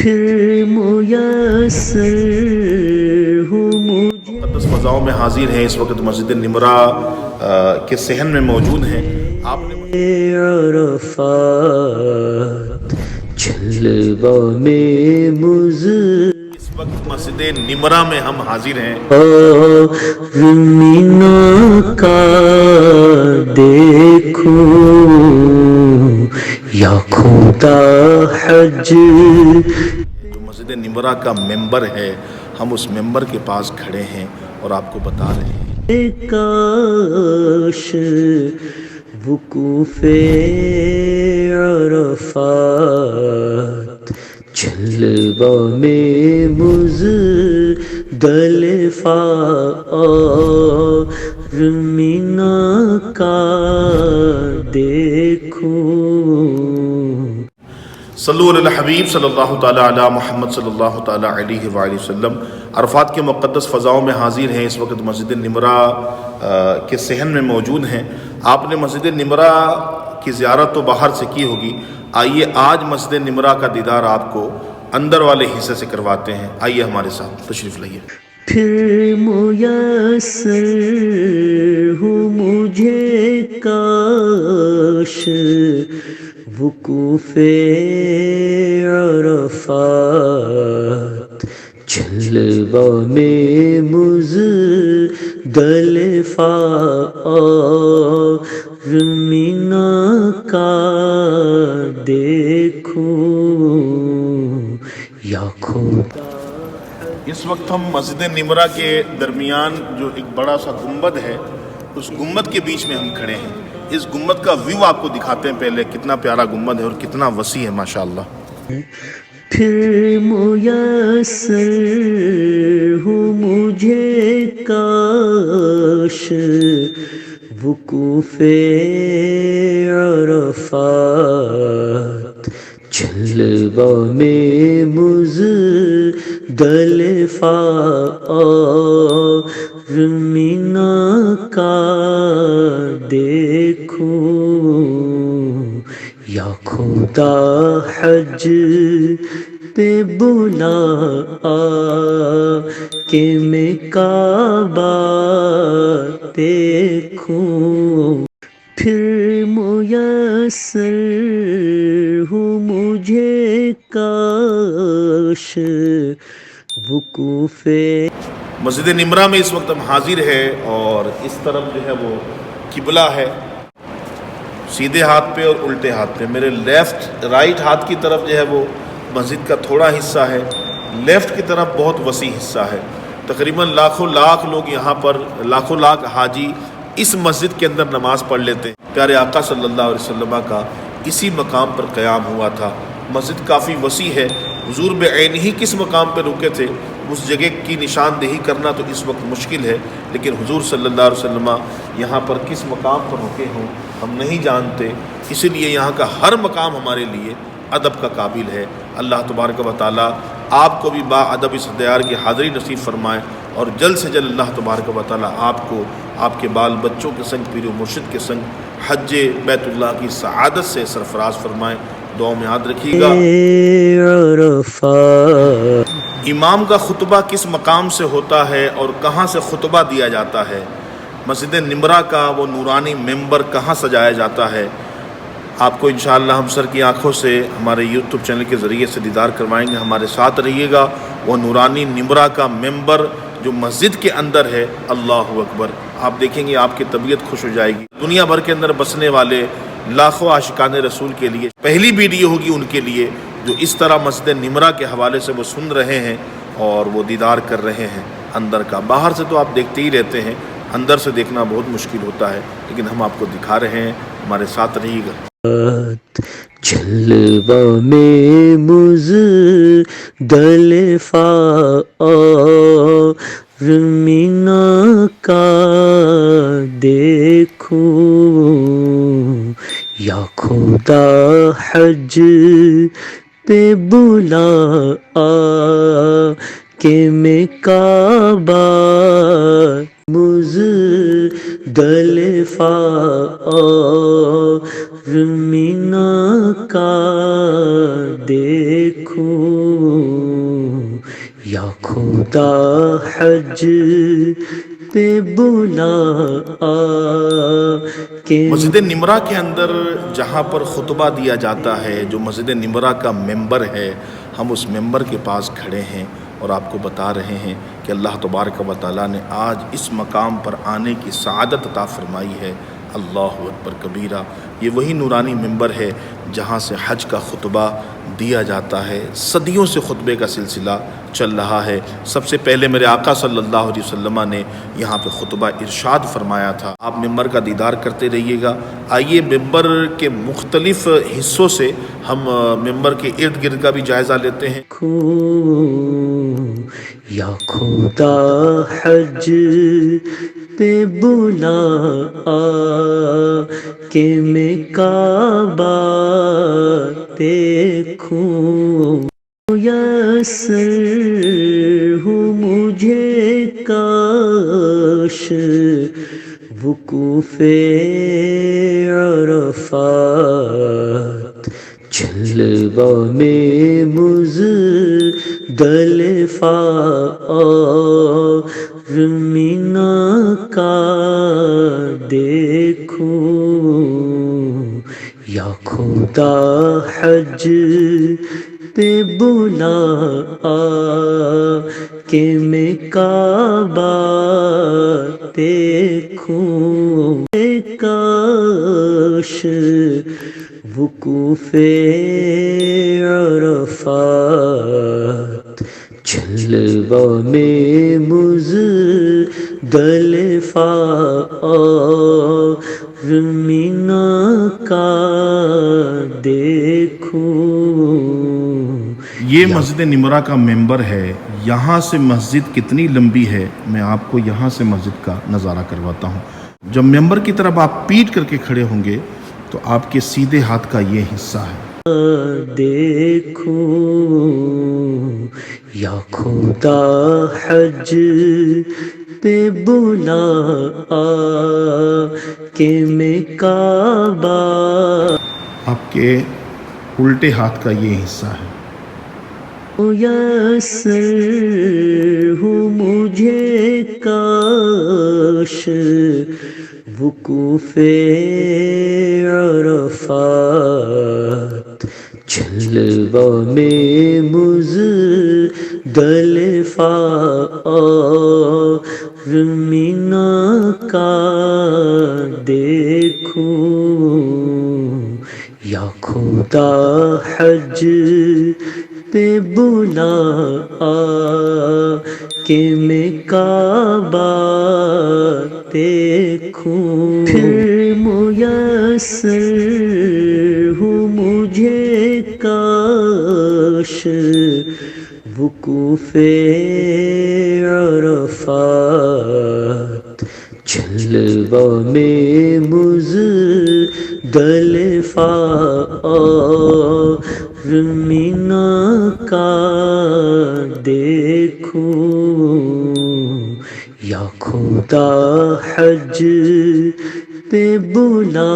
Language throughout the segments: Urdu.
پھر میسر ہو مجھے مقدس فضاؤں میں حاضر ہیں، اس وقت مسجد نمرہ کے صحن میں موجود ہیں۔ آپ نے عرفات جلوہ میں اس وقت مسجد نمرہ میں ہم حاضر ہیں۔ مینا کا دیکھو یا خدا حج جو مسجد نمرہ کا ممبر ہے، ہم اس ممبر کے پاس کھڑے ہیں اور آپ کو بتا رہے ہیں کاش وقوف عرفات جلوہ میں مزدلفہ اور مینا کا دیکھو۔ صلو علی الحبیب صلی اللہ تعالیٰ علی محمد صلی اللہ تعالیٰ علیہ وآلہ وسلم۔ عرفات کے مقدس فضاؤں میں حاضر ہیں، اس وقت مسجد نمرہ کے صحن میں موجود ہیں۔ آپ نے مسجد نمرہ کی زیارت تو باہر سے کی ہوگی، آئیے آج مسجد نمرہ کا دیدار آپ کو اندر والے حصے سے کرواتے ہیں۔ آئیے ہمارے ساتھ تشریف لائیے۔ پھر میسر ہو مجھے کاش وقوف عرفات جلوہ میں مزدلفہ اور مینا کا دیکھو یا خدا۔ اس وقت ہم مسجد نمرہ کے درمیان جو ایک بڑا سا گنبد ہے، اس گنبد کے بیچ میں ہم کھڑے ہیں۔ اس گنبد کا ویو آپ کو دکھاتے ہیں پہلے، کتنا پیارا گنبد ہے اور کتنا وسیع ہے ماشاءاللہ۔ پھر میسر ہو مجھے کاش وقوف عرفات جلوہ میں مزدلفہ اور مینا کا دیکھو یا خدا حج پہ بلا کہ میں کعبہ دیکھوں۔ پھر میسر ہو مجھے کاش وقوف مسجد نمرہ میں اس وقت ہم حاضر ہے اور اس طرف جو ہے وہ قبلہ ہے، سیدھے ہاتھ پہ اور الٹے ہاتھ پہ۔ میرے رائٹ ہاتھ کی طرف جو ہے وہ مسجد کا تھوڑا حصہ ہے، لیفٹ کی طرف بہت وسیع حصہ ہے۔ تقریباً لاکھوں لاکھ لوگ یہاں پر، لاکھوں لاکھ حاجی اس مسجد کے اندر نماز پڑھ لیتے ہیں۔ پیارے آقا صلی اللہ علیہ وسلم کا اسی مقام پر قیام ہوا تھا۔ مسجد کافی وسیع ہے، حضور بعین ہی کس مقام پہ رکے تھے اس جگہ کی نشاندہی کرنا تو اس وقت مشکل ہے، لیکن حضور صلی اللہ علیہ وسلم یہاں پر کس مقام پر رکے ہوں ہم نہیں جانتے، اسی لیے یہاں کا ہر مقام ہمارے لیے ادب کا قابل ہے۔ اللہ تبارک و تعالیٰ آپ کو بھی با ادب اس دیار کی حاضری نصیب فرمائے، اور جلد سے جلد اللہ تبارک و تعالیٰ آپ کو آپ کے بال بچوں کے سنگ، پیر و مرشد کے سنگ حج بیت اللہ کی سعادت سے سرفراز فرمائے۔ دعاؤں میں یاد رکھیے گا۔ امام کا خطبہ کس مقام سے ہوتا ہے اور کہاں سے خطبہ دیا جاتا ہے؟ مسجد نمرہ کا وہ نورانی ممبر کہاں سجایا جاتا ہے؟ آپ کو انشاءاللہ ہم سر کی آنکھوں سے ہمارے یوٹیوب چینل کے ذریعے سے دیدار کروائیں گے، ہمارے ساتھ رہیے گا۔ وہ نورانی نمرہ کا ممبر جو مسجد کے اندر ہے، اللہ اکبر، آپ دیکھیں گے آپ کی طبیعت خوش ہو جائے گی۔ دنیا بھر کے اندر بسنے والے لاکھوں عاشقان رسول کے لیے پہلی ویڈیو ہوگی ان کے لیے، جو اس طرح مسجد نمرہ کے حوالے سے وہ سن رہے ہیں اور وہ دیدار کر رہے ہیں اندر کا۔ باہر سے تو آپ دیکھتے ہی رہتے ہیں، اندر سے دیکھنا بہت مشکل ہوتا ہے، لیکن ہم آپ کو دکھا رہے ہیں، ہمارے ساتھ رہیے گا۔ جلوہ میں مزدلفہ اور مینا کا دیکھو یا خدا حج پہ بلا کہ میں کعبہ مزدلفہ اور مینا کا دیکھو۔ یا خدا حج پہ بلا کے مسجد نمرہ کے اندر جہاں پر خطبہ دیا جاتا ہے، جو مسجد نمرہ کا ممبر ہے، ہم اس ممبر کے پاس کھڑے ہیں اور آپ کو بتا رہے ہیں کہ اللہ تبارک و تعالیٰ نے آج اس مقام پر آنے کی سعادت عطا فرمائی ہے۔ اللہ اکبر کبیرہ، یہ وہی نورانی ممبر ہے جہاں سے حج کا خطبہ دیا جاتا ہے۔ صدیوں سے خطبے کا سلسلہ چل رہا ہے۔ سب سے پہلے میرے آقا صلی اللہ علیہ وسلم نے یہاں پہ خطبہ ارشاد فرمایا تھا۔ آپ ممبر کا دیدار کرتے رہیے گا۔ آئیے ممبر کے مختلف حصوں سے ہم ممبر کے ارد گرد کا بھی جائزہ لیتے ہیں۔ یا خدا حج پہ بلا کہ میں کعبہ دیکھوں، میسر ہو مجھے کاش وقوف عرفات، جلوہ میں مزدلفہ اور مینا کا دیکھوں۔ یا خدا حج پہ بلا کہ میں کعبہ دیکھوں، کاش وقوف عرفات، جلوہ میں مزدلفہ اور مینا کا دیکھوں۔ یہ مسجد نمرہ کا ممبر ہے۔ یہاں سے مسجد کتنی لمبی ہے میں آپ کو یہاں سے مسجد کا نظارہ کرواتا ہوں۔ جب ممبر کی طرف آپ پیٹ کر کے کھڑے ہوں گے تو آپ کے سیدھے ہاتھ کا یہ حصہ ہے۔ دیکھوں یا خدا حج پہ بلا کہ میں کعبہ، آپ کے الٹے ہاتھ کا یہ حصہ ہے۔ میسر ہو مجھے کاش وقوف عرفات، جلوہ میں مزدلفہ اور مینا کا دیکھوں۔ یا خدا حج پہ بلا کہ میں کعبہ دیکھوں، پھر میسر ہو مجھے کاش وقوف عرفات، جلوہ میں مزدلفہ اور مینا کا دیکھوں۔ یا خدا حج پہ بلا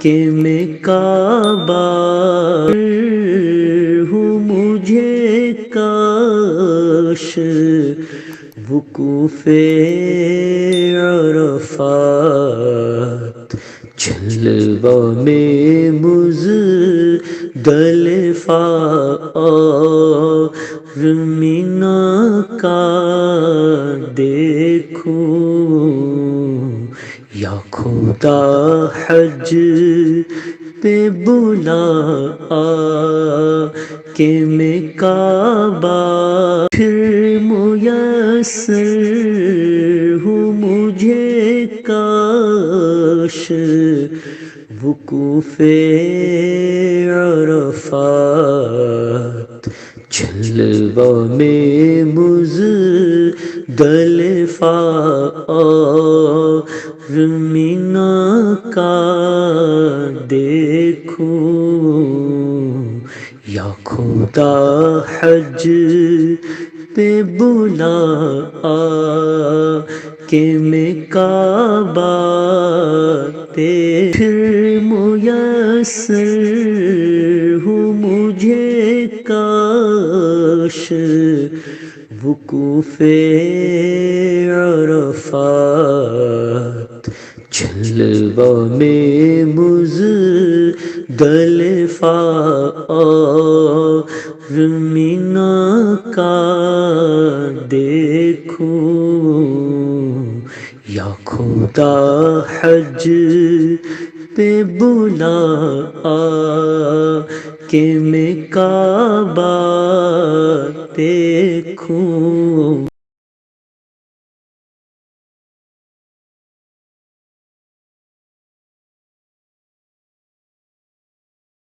کہ میں کعبہ ہوں، مجھے کاش وقوف عرفات، جلوہ میں مزدلفہ اور مینا کا دیکھوں۔ یا خدا حج پہ بلا کہ میں کعبہ، پھر میسر ہو مجھے کاش وقوف عرفات، جلوہ میں مزدلفہ اور مینا کا دیکھوں۔ یا خدا حج پہ بلا کہ میں کعبہ پھر میسر ہو مجھے کاش وقوف عرفات جلوہ میں مزدلفہ اور مینا کا دیکھوں یا خدا حج پہ بلا کہ میں کعبہ دیکھوں